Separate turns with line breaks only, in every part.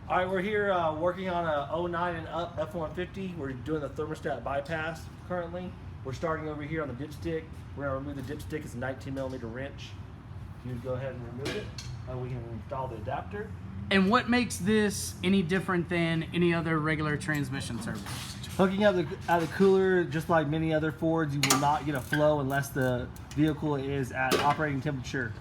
All right, we're here working on a '09 and up F-150. We're doing the thermostat bypass currently. We're starting over here on the dipstick. We're gonna remove the dipstick. It's a 19mm wrench. If you would go ahead and remove it, we can install the adapter.
And what makes this any different than any other regular transmission service?
Hooking up out of the cooler, just like many other Fords, you will not get a flow unless the vehicle is at operating temperature.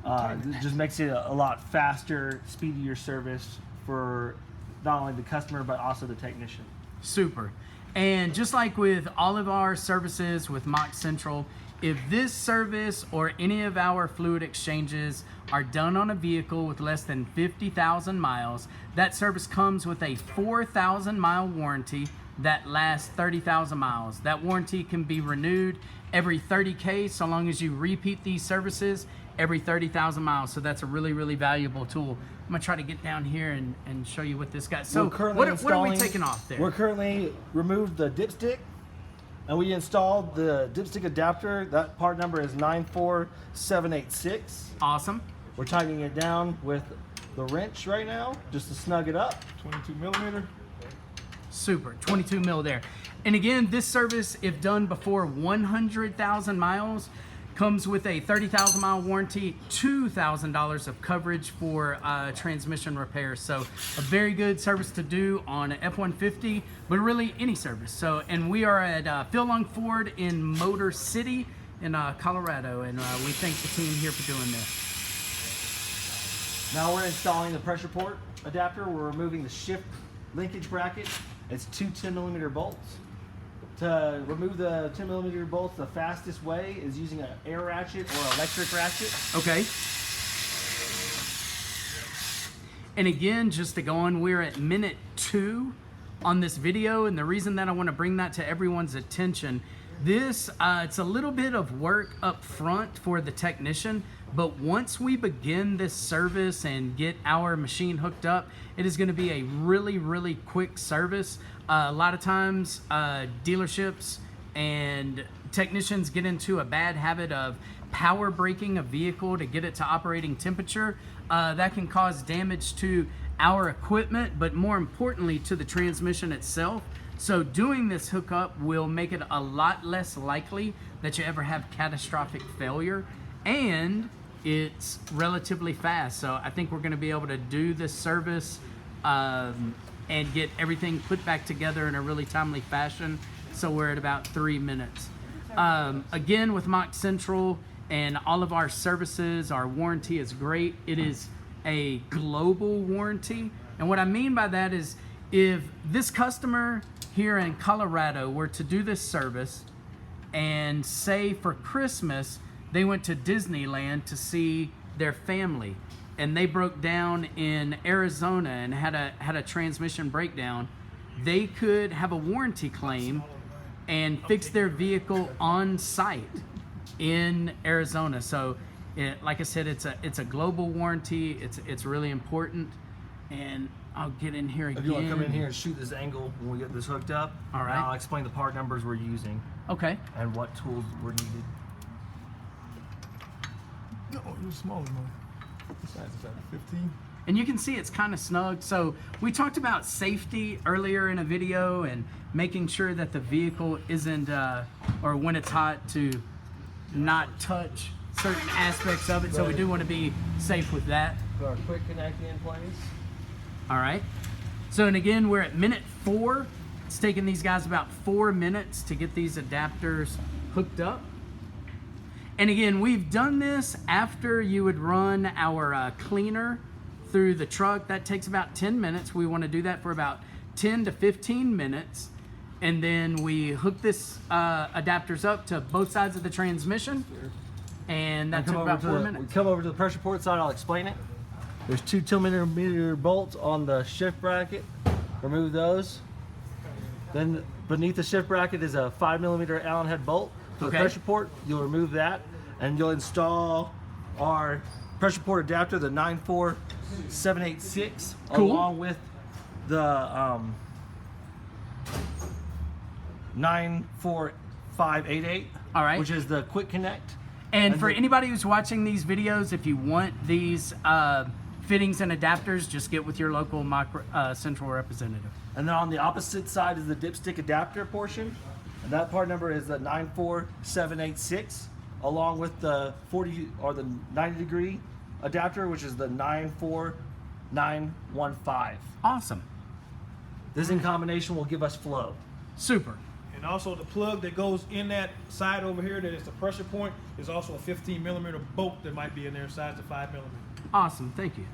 It just makes it a lot faster, speedier service for not only the customer but also the technician.
Super. And just like with all of our services with MOC Central, if this service or any of our fluid exchanges are done on a vehicle with less than 50,000 miles, that service comes with a 4,000 mile warranty that lasts 30,000 miles. That warranty can be renewed every 30K so long as you repeat these services every 30,000 miles. So that's a really, really valuable tool. I'm gonna try to get down here and show you what this got. So what are we taking off there?
We're currently removed the dipstick and we installed the dipstick adapter. That part number is 94786.
Awesome.
We're tightening it down with the wrench right now just to snug it up.
22mm.
Super, 22 mil there. And again, this service, if done before 100,000 miles, comes with a 30,000 mile warranty, $2,000 of coverage for transmission repairs. So a very good service to do on an F-150, but really any service. So, and we are at Phil Long Ford in Motor City in Colorado, and we thank the team here for doing this.
Now we're installing the pressure port adapter. We're removing the shift linkage bracket. It's two 10mm bolts. To remove the 10mm bolts, the fastest way is using an air ratchet or electric ratchet.
Okay. And again, just to go on, we're at minute 2 on this video, and the reason that I want to bring that to everyone's attention, this it's a little bit of work up front for the technician, but once we begin this service and get our machine hooked up, it is going to be a really, really quick service. A lot of times dealerships and technicians get into a bad habit of power braking a vehicle to get it to operating temperature. That can cause damage to our equipment, but more importantly to the transmission itself. So doing this hookup will make it a lot less likely that you ever have catastrophic failure, and it's relatively fast. So I think we're going to be able to do this service and get everything put back together in a really timely fashion. So we're at about 3 minutes. Again, with MOC Central and all of our services, our warranty is great. It is a global warranty. And what I mean by that is, if this customer here in Colorado were to do this service and say for Christmas, they went to Disneyland to see their family, and they broke down in Arizona and had a transmission breakdown, they could have a warranty claim and fix their vehicle on site in Arizona. So, like I said, it's a global warranty. It's really important. And I'll get in here again.
If you want to come in here and shoot this angle when we get this hooked up,
all right.
I'll explain the part numbers we're using.
Okay.
And what tools were needed.
No, it was smaller, man. This size is about 15.
And you can see it's kind of snug. So we talked about safety earlier in a video and making sure that the vehicle isn't, or when it's hot, to not touch certain aspects of it. So we do want to be safe with that.
Put our quick connect in place.
All right. So, and again, we're at minute 4. It's taken these guys about 4 minutes to get these adapters hooked up. And again, we've done this after you would run our cleaner through the truck. That takes about 10 minutes. We want to do that for about 10 to 15 minutes. And then we hook this adapters up to both sides of the transmission. And that took about 4 minutes.
We come over to the pressure port side, I'll explain it. There's two 10mm bolts on the shift bracket. Remove those. Then beneath the shift bracket is a 5mm Allen head bolt. For the pressure port, you'll remove that and you'll install our pressure port adapter, the 94786, along with the 94588,
all right,
which is the quick connect.
And for anybody who's watching these videos, if you want these fittings and adapters, just get with your local MOC Central representative.
And then on the opposite side is the dipstick adapter portion. And that part number is the 94786, along with the 40 or the 90 degree adapter, which is the 94915.
Awesome.
This in combination will give us flow.
Super.
And also the plug that goes in that side over here, that is the pressure point, is also a 15 millimeter bolt that might be in there, size to 5 millimeter.
Awesome. Thank you.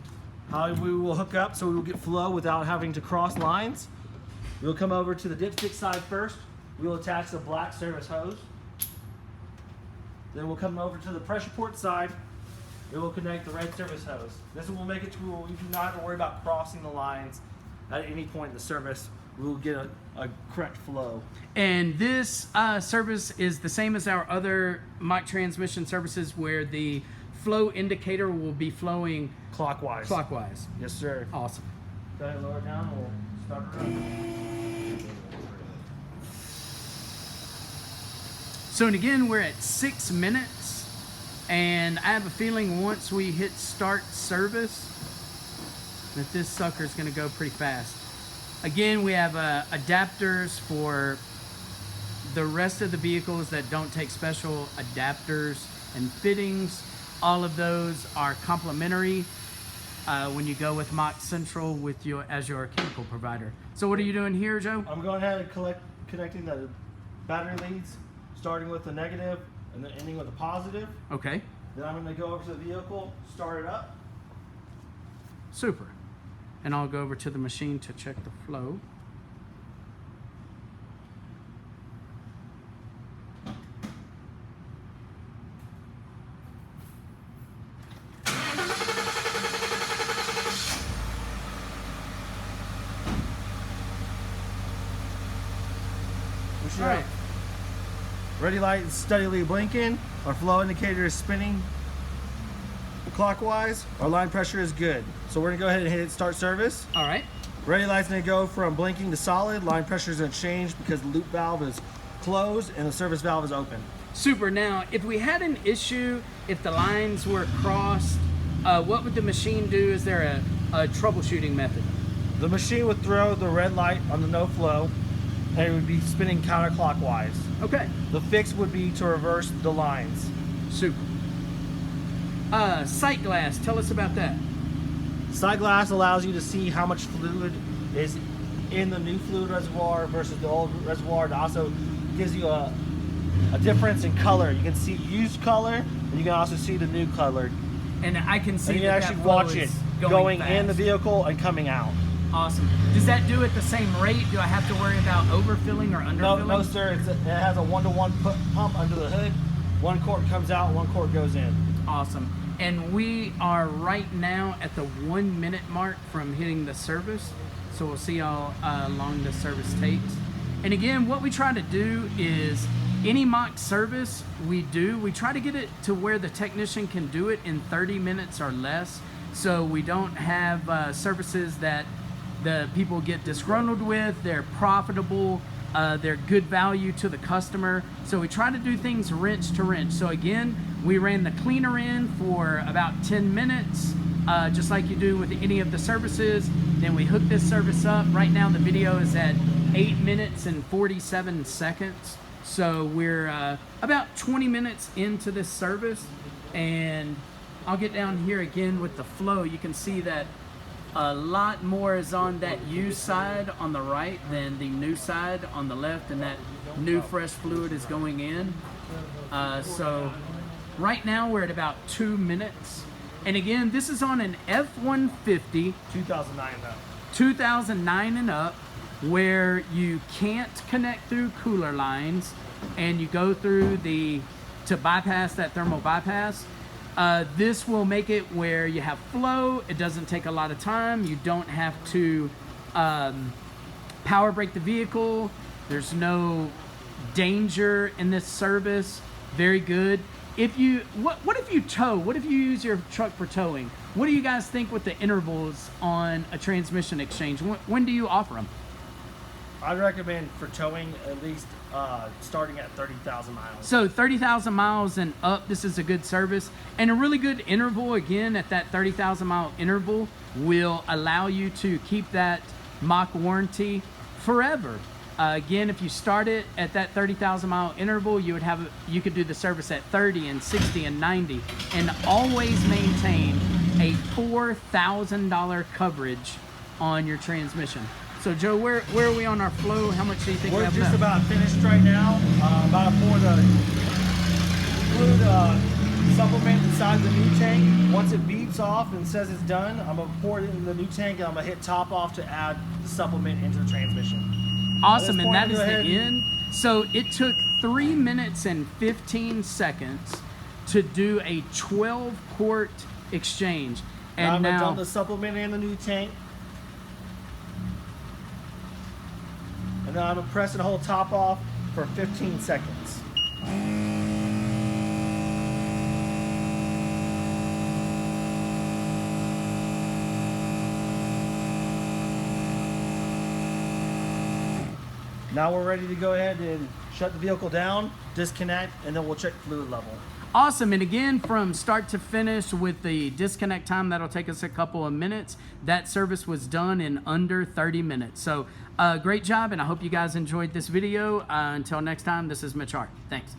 How we will hook up so we will get flow without having to cross lines. We'll come over to the dipstick side first. We will attach the black service hose. Then we'll come over to the pressure port side. It will connect the red service hose. This will make it to where we do not have to worry about crossing the lines at any point in the service. We will get a correct flow.
And this service is the same as our other MOC transmission services, where the flow indicator will be flowing
Clockwise.
clockwise.
Yes, sir.
Awesome.
Go ahead, lower it down. We'll start it up.
So, and again, we're at 6 minutes, and I have a feeling once we hit start service that this sucker is going to go pretty fast. Again, we have adapters for the rest of the vehicles that don't take special adapters and fittings. All of those are complimentary when you go with MOC Central with as your chemical provider. So what are you doing here, Joe?
I'm going ahead and connecting the battery leads, starting with the negative and then ending with a positive.
Okay,
Then I'm going to go over to the vehicle, start it up.
super. And I'll go over to the machine to check the flow.
All right. Ready light is steadily blinking. Our flow indicator is spinning clockwise. Our line pressure is good. So we're gonna go ahead and hit start service.
All right.
Ready light's gonna go from blinking to solid. Line pressure is gonna change because the loop valve is closed and the service valve is open.
Super. Now, if we had an issue, if the lines were crossed, what would the machine do? Is there a troubleshooting method?
The machine would throw the red light on the no flow and it would be spinning counterclockwise.
Okay.
The fix would be to reverse the lines.
Super. Sight glass, tell us about that.
Sight glass allows you to see how much fluid is in the new fluid reservoir versus the old reservoir. It also gives you a difference in color. You can see used color and you can also see the new color.
And I can see
And you can
that
actually
flow
watch it
is
going
fast.
in the vehicle and coming out.
Awesome. Does that do at the same rate? Do I have to worry about overfilling or underfilling?
No, sir. It has a 1-to-1 pump under the hood. One quart comes out, one quart goes in.
Awesome. And we are right now at the 1 minute mark from hitting the service. So we'll see how long the service takes. And again, what we try to do is any MOC service we try to get it to where the technician can do it in 30 minutes or less. So we don't have services that the people get disgruntled with. They're profitable. They're good value to the customer. So we try to do things wrench to wrench. So again, we ran the cleaner in for about 10 minutes, just like you do with any of the services. Then we hook this service up. Right now the video is at 8 minutes and 47 seconds. So we're about 20 minutes into this service. And I'll get down here again with the flow. You can see that a lot more is on that used side on the right than the new side on the left, and that new fresh fluid is going in. So right now we're at about 2 minutes. And again, this is on an F-150
2009 though.
2009 and up, where you can't connect through cooler lines and you go through to bypass that thermal bypass. This will make it where you have flow. It doesn't take a lot of time. You don't have to power brake the vehicle. There's no danger in this service. Very good. What if you tow? What if you use your truck for towing? What do you guys think with the intervals on a transmission exchange? When do you offer them?
I'd recommend for towing at least starting at 30,000 miles.
So 30,000 miles and up, this is a good service. And a really good interval, again, at that 30,000 mile interval will allow you to keep that MOC warranty forever. Again, if you start it at that 30,000 mile interval, you could do the service at 30 and 60 and 90 and always maintain a $4,000 coverage on your transmission. So Joe, where are we on our flow? How much do you think we
We're
have
just
left?
about finished right now. About to pour the fluid supplement inside the new tank. Once it beeps off and says it's done, I'm gonna pour it into the new tank and I'm gonna hit top off to add the supplement into the transmission.
Awesome,
At this
and
point,
that is
go
the
ahead.
end. So it took 3 minutes and 15 seconds to do a 12 quart exchange.
Now I'm
And
gonna
now,
dump the supplement in the new tank. And then I'm gonna press and hold top off for 15 seconds. Now we're ready to go ahead and shut the vehicle down, disconnect, and then we'll check fluid level.
awesome, and again, from start to finish with the disconnect time, that'll take us a couple of minutes. That service was done in under 30 minutes. So great job, and I hope you guys enjoyed this video. Until next time, this is Mitch Hart. Thanks.